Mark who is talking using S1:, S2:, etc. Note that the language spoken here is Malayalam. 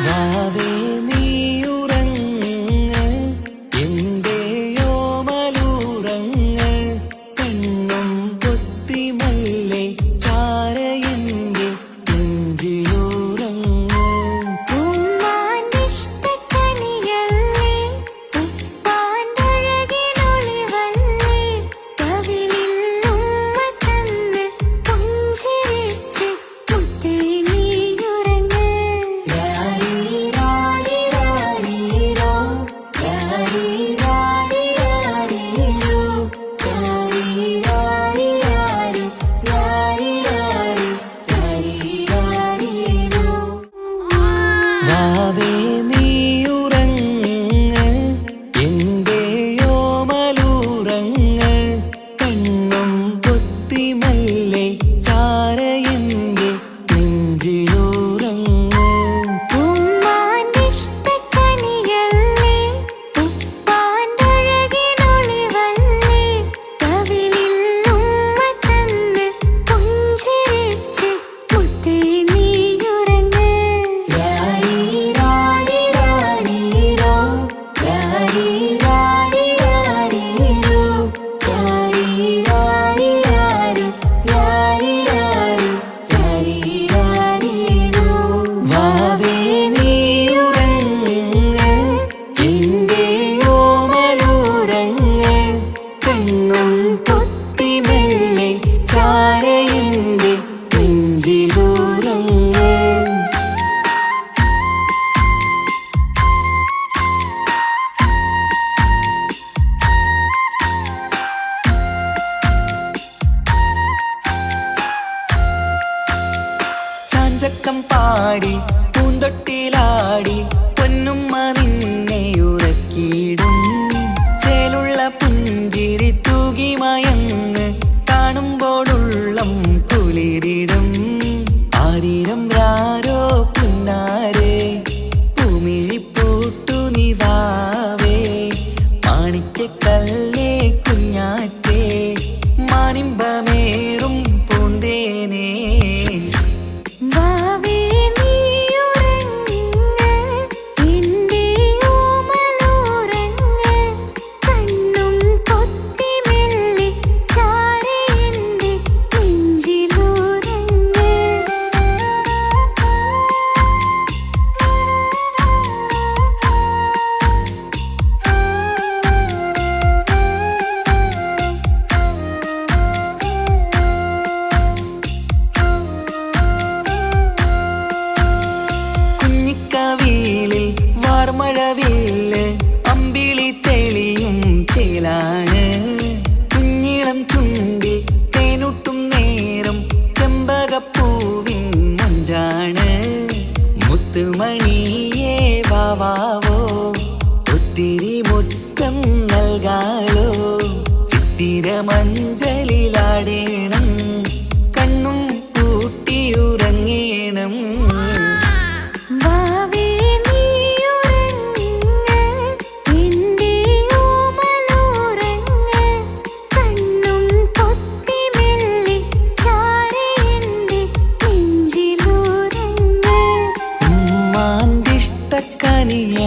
S1: വാവേ നീയുറങ്ങ് എന്റെയോമലുറങ്ങ് കണ്ണും പൊത്തി മല്ലേ ചാരയെന്റെ നെഞ്ചിലുറങ്ങ്
S2: ഉമ്മാനിഷ്ടക്കനിയല്ലേ ഉപ്പാൻ്റഴകിനൊളിവല്ലേ കവിളിൽ ഉമ്മ തന്ന് പുഞ്ചിരിച്ച് മുത്തേ നീയുറങ്ങ് ലാരിരാരിരാരിരോ ലാരിരാരിരാരിരോ ലാരിരാരിരാരി ലാരിരാരി ലാരിരാരിരോ
S1: വാവേ നീയുറങ്ങ് എന്റെയോമലുറങ്ങ് കണ്ണും പൊത്തി മല്ലേ ചാരയെന്റെ നെഞ്ചിലുറങ്ങ്
S2: ഉമ്മാനിഷ്ടക്കനിയല്ലേ ഉപ്പാൻ്റഴകിനൊളിവല്ലേ കവിളിൽ ഉമ്മ തന്ന് പുഞ്ചിരിച്ച് മുത്തേ നീയുറങ്ങ് ലാരിരാരിരാരിരോ ലാരിരാരിരാരിരോ ലാരിരാരിരാരി ലാരിരാരി ലാരിരാരിരോ
S1: വാവേ നീയുറങ്ങ് എന്റെയോമലുറങ്ങ് കണ്ണും പൊത്തി മെല്ലെ ചാരയെന്റെ നെഞ്ചിലുറങ്ങ് ചാഞ്ചക്കം പാടി പൂന്തൊട്ടിലാടി പൊന്നുമ്മ നിന്നെ ഉറക്കിയിടും ചേലുള്ള പുഞ്ചിരി തൂകി മയങ്ങ് കാണുമ്പോഴുള്ളം കുളിരിടും ആരിരം രാരോ പുന്നാരേ പൂമിഴിപ്പൂട്ടു നിവാവേ മാണിക്കക്കല്ലേ കുഞ്ഞാറ്റേ മാനിമ്പമേറും പൂന്തേനേ
S2: വാവേ നീയുറങ്ങ് എന്റെയോമലുറങ്ങ് കണ്ണും പൊത്തി മെല്ലെ ചാരയെന്റെ നെഞ്ചിലുറങ്ങ്
S1: കുഞ്ഞിക്കവിളിൽ വാർമഴവില്ല് അമ്പിളി തെളിയും ചേലാണ് കുഞ്ഞിളം ചുണ്ടിൽ തേനൂട്ടും നേരം ചെമ്പകപ്പൂവിൻ മഞ്ചാണ് മുത്തുമണിയേ വാവാവോ ഒത്തിരി മുത്തം നൽകാലോ ചിത്തിര മഞ്ചലിലാടേണം കണ്ണും പൂട്ടിയുറങ്ങേണം
S2: വാവേ നീയുറങ്ങ് എന്റെയോമലുറങ്ങ് കണ്ണും പൊത്തി മെല്ലെ ചാരയെന്റെ നെഞ്ചിലുറങ്ങ്
S1: ഉമ്മാന്റെ ഇഷ്ടക്കനിയ